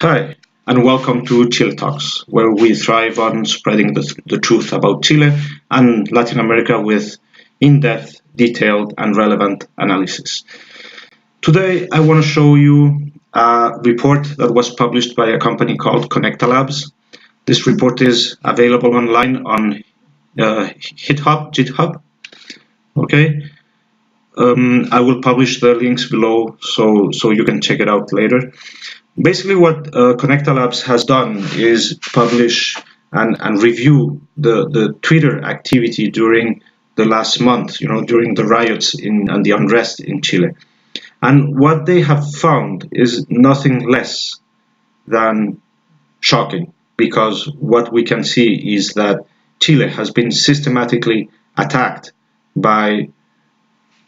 Hi, and welcome to Chile Talks, where we thrive on spreading the truth about Chile and Latin America with in depth, detailed, and relevant analysis. Today, I want to show you a report that was published by a company called Connecta Labs. This report is available online on GitHub. Okay, I will publish the links below so you can check it out later. Basically, what Connecta Labs has done is publish and review the Twitter activity during the last month, during the riots and the unrest in Chile. And what they have found is nothing less than shocking, because what we can see is that Chile has been systematically attacked by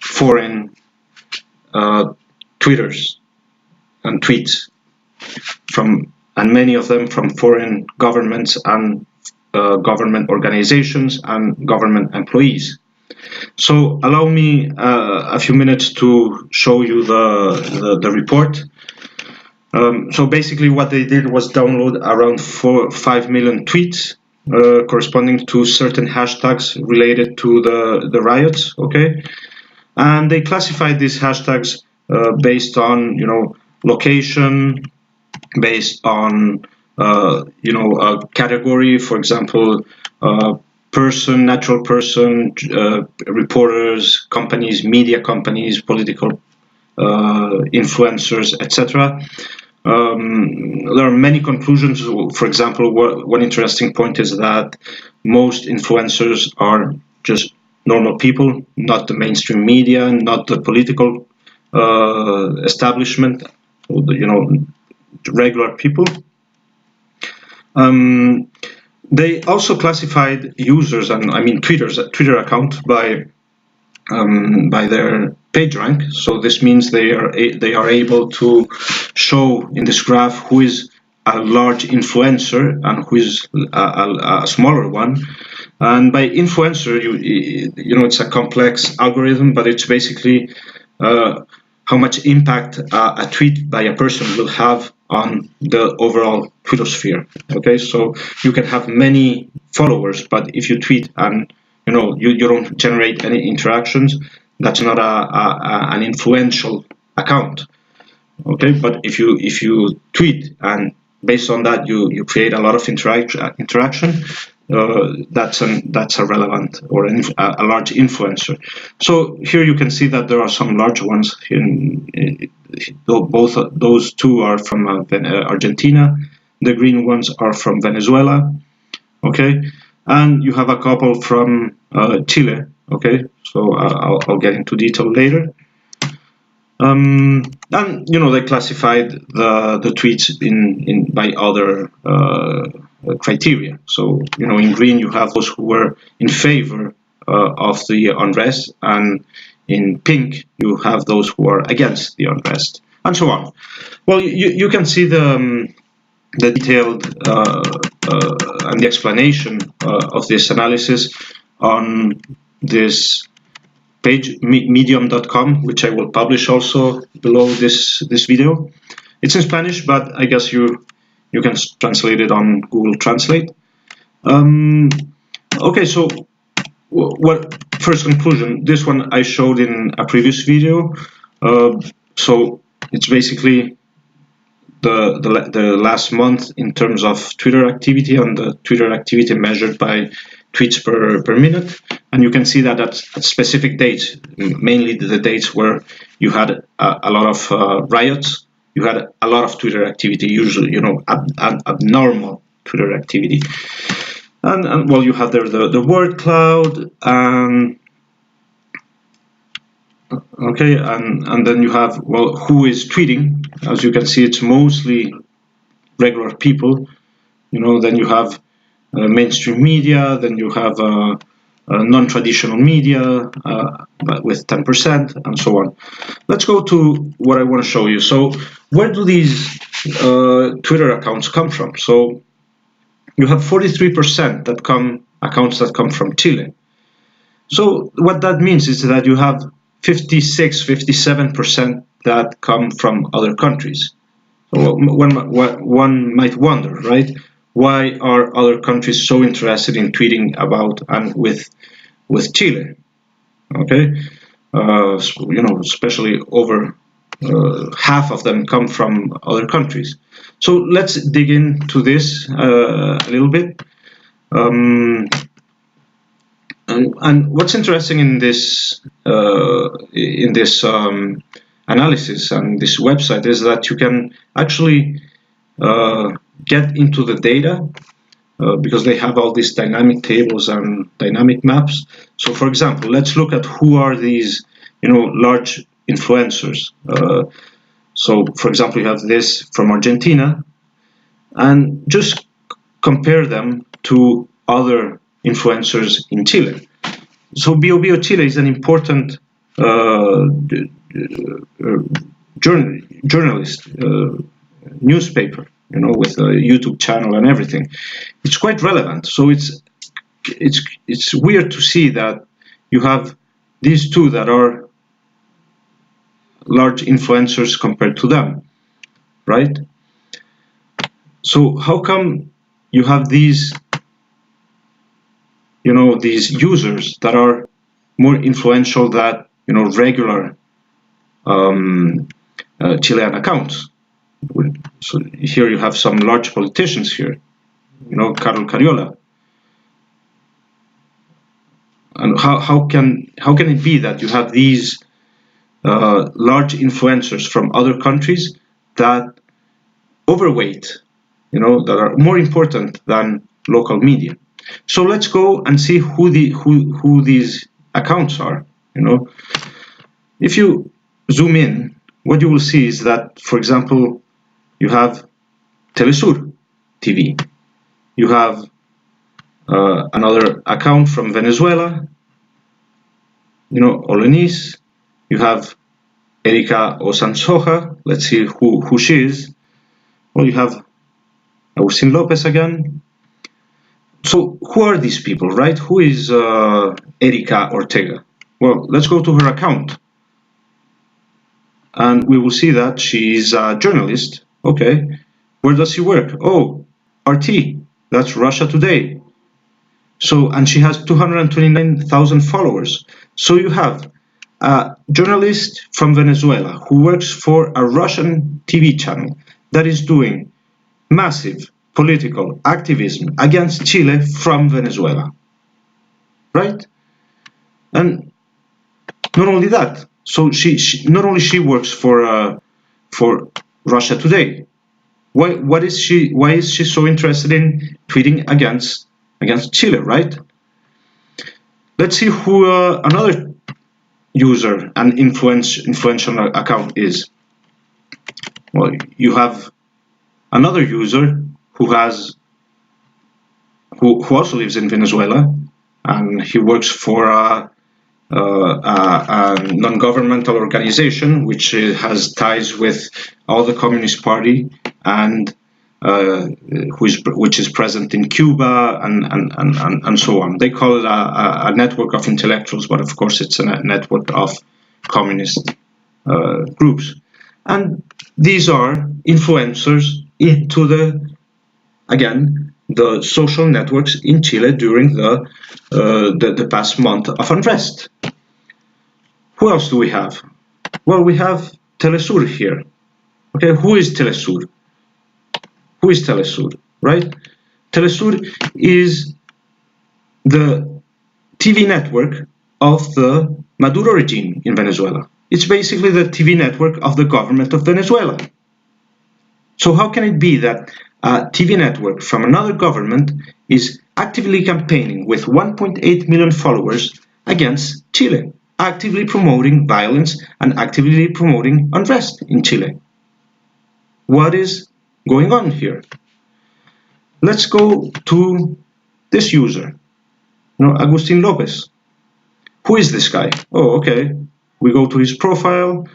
foreign Twitters and tweets and many of them from foreign governments and government organizations and government employees. So allow me a few minutes to show you the report. So basically what they did was download around 5 million tweets corresponding to certain hashtags related to the riots, okay? And they classified these hashtags based on, location, based on a category, for example, natural person, reporters, companies, media companies, political influencers, etc. There are many conclusions. For example, one interesting point is that most influencers are just normal people, not the mainstream media, not the political establishment, regular people. They also classified users, and I mean Twitter account by their page rank. So this means they are able to show in this graph who is a large influencer and who is a smaller one. And by influencer, it's a complex algorithm, but it's basically how much impact a tweet by a person will have on the overall Twitter. Okay, so you can have many followers, but if you tweet and you don't generate any interactions, that's not an influential account. Okay, but if you tweet and based on that you create a lot of interaction, that's a relevant or a large influencer. So here you can see that there are some large ones. Both those two are from Argentina. The green ones are from Venezuela. Okay, and you have a couple from Chile. Okay, so I'll get into detail later. And they classified the tweets in by other criteria. So in green you have those who were in favor of the unrest, and in pink you have those who are against the unrest, and so on. Well, you can see the detailed and the explanation of this analysis on this page, medium.com, which I will publish also below this video. It's in Spanish, but I guess you can translate it on Google Translate. Okay, so what first conclusion? This one I showed in a previous video. So it's basically the last month in terms of Twitter activity, and the Twitter activity measured by tweets per minute. And you can see that at specific dates, mainly the dates where you had a lot of riots, you had a lot of Twitter activity, usually, abnormal Twitter activity. And well, you have there the word cloud, okay, and then you have, well, who is tweeting. As you can see, it's mostly regular people. Then you have mainstream media, then you have non-traditional media but with 10%, and so on. Let's go to what I want to show you. So where do these Twitter accounts come from? So you have 43% accounts that come from Chile. So what that means is that you have 57% that come from other countries. Well, one might wonder, right? Why are other countries so interested in tweeting about and with Chile? Okay, especially over half of them come from other countries. So let's dig into this a little bit. Um, and what's interesting in this analysis and this website is that you can actually get into the data because they have all these dynamic tables and dynamic maps. So, for example, let's look at who are these, large influencers. So, for example, you have this from Argentina, and just compare them to other influencers in Chile. So, Bio Chile is an important journalist newspaper, with a YouTube channel and everything. It's quite relevant. So it's weird to see that you have these two that are large influencers compared to them, right? So how come you have these users that are more influential than regular Chilean accounts? So here you have some large politicians here, Carol Cariola. And how can it be that you have these large influencers from other countries that overweight, that are more important than local media? So let's go and see who these accounts are. If you zoom in, what you will see is that, for example, you have Telesur TV, you have another account from Venezuela, Olenis, you have Erika Osansoja, let's see who she is. Well, you have Agustin Lopez again. So who are these people, right? Who is Erika Ortega? Well, let's go to her account. And we will see that she's a journalist. Okay. Where does she work? Oh, RT. That's Russia Today. So, and she has 229,000 followers. So you have a journalist from Venezuela who works for a Russian TV channel that is doing massive political activism against Chile from Venezuela, right? And not only that, so she not only she works for Russia Today. Why is she so interested in tweeting against Chile, right? Let's see who another user and influential account is. Well, you have another user who also lives in Venezuela, and he works for a non-governmental organization which has ties with all the Communist Party and which is present in Cuba and so on. They call it a network of intellectuals, but of course it's a network of communist groups. And these are influencers into the social networks in Chile during the past month of unrest. Who else do we have? Well, we have Telesur here. Okay, who is Telesur? Who is Telesur, right? Telesur is the TV network of the Maduro regime in Venezuela. It's basically the TV network of the government of Venezuela. So how can it be that a TV network from another government is actively campaigning with 1.8 million followers against Chile, actively promoting violence and actively promoting unrest in Chile? What is going on here? Let's go to this user, Agustin Lopez. Who is this guy? Oh, okay. We go to his profile.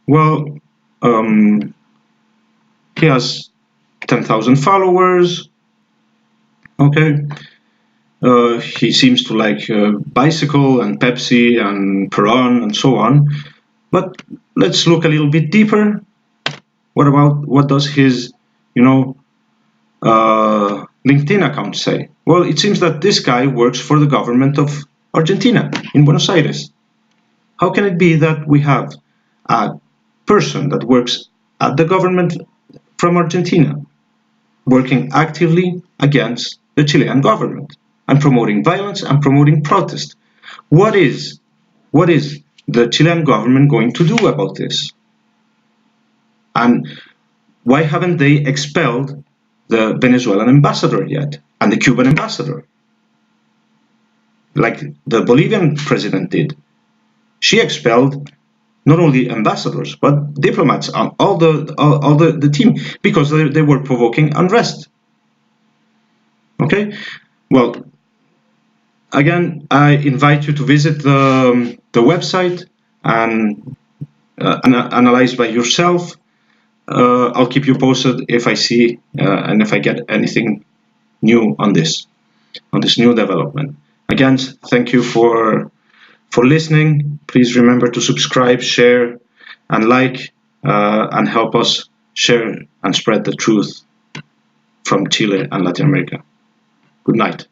Well, he has 10,000 followers. Okay. He seems to like bicycle and Pepsi and Peron and so on. But let's look a little bit deeper. what does his, LinkedIn account say? Well, it seems that this guy works for the government of Argentina in Buenos Aires. How can it be that we have a person that works at the government from Argentina working actively against the Chilean government and promoting violence and promoting protest? What is the Chilean government going to do about this? And why haven't they expelled the Venezuelan ambassador yet and the Cuban ambassador, like the Bolivian president did? She expelled not only ambassadors but diplomats and all the team because they were provoking unrest. Okay, well, again, I invite you to visit the website and analyze by yourself. I'll keep you posted if I see and if I get anything new on this new development. Again, thank you for listening. Please remember to subscribe, share, and like, and help us share and spread the truth from Chile and Latin America. Good night.